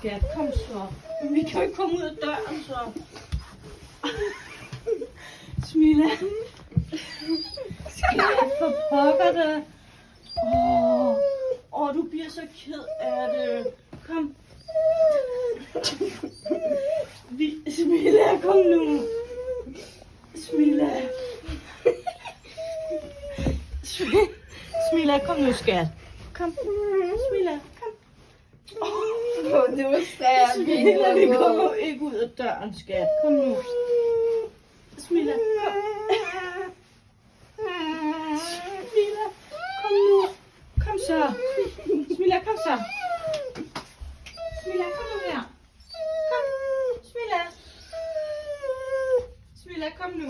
skat. Kom så. Men vi kan jo ikke komme ud af døren, så. Smilla. Skat, for pokker det. Du bliver så ked af det. Kom. Smilla, kom nu. Smilla. Smilla, kom nu, skat. Kom. Smilla, kom. Det var stærkt. Smilla, vi kommer ikke ud af døren, skat. Kom nu. Smilla, kom. Smilla, kom nu. Kom så. Smilla, kom så. Smilla, kom nu her. Kom. Smilla. Smilla, kom nu.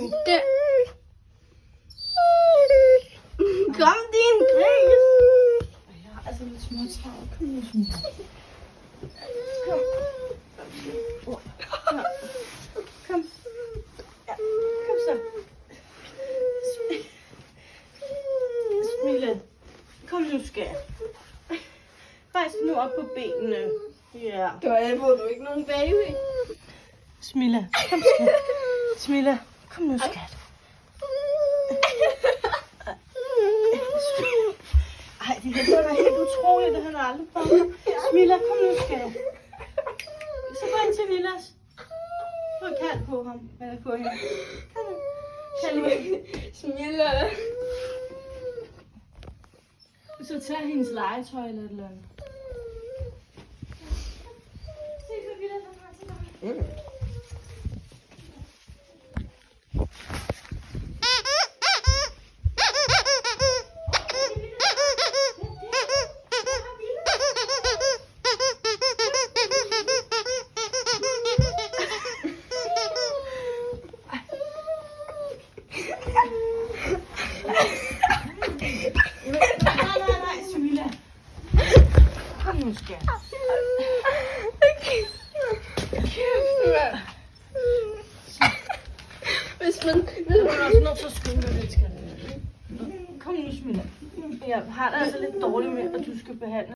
Kom din gris. Jeg har altså lidt småtravlt. Kom nu, Smilla. Kom. Kom. Ja, kom så. Smilla. Kom nu, skat. Rejs nu op på benene. Ja. Du er du ikke nogen baby. Smilla, kom skat. Smilla, kom nu, skat. Ej, det kan da helt utroligt, det han aldrig kommet. Smilla, kom nu, skat. Så gå ind til Vilas. Få en kald på ham. Eller på hende. Kald nu. Smilla. Så tag hendes legetøj eller et eller andet. Se, så Vilas er klar til dig. Nej, Smilla. Kom nu, skat. Hvis man er også nødt til at skynde dig lidt, skat. Kom nu, Smilla. Jeg har det altså lidt dårligt med, at du skal behandle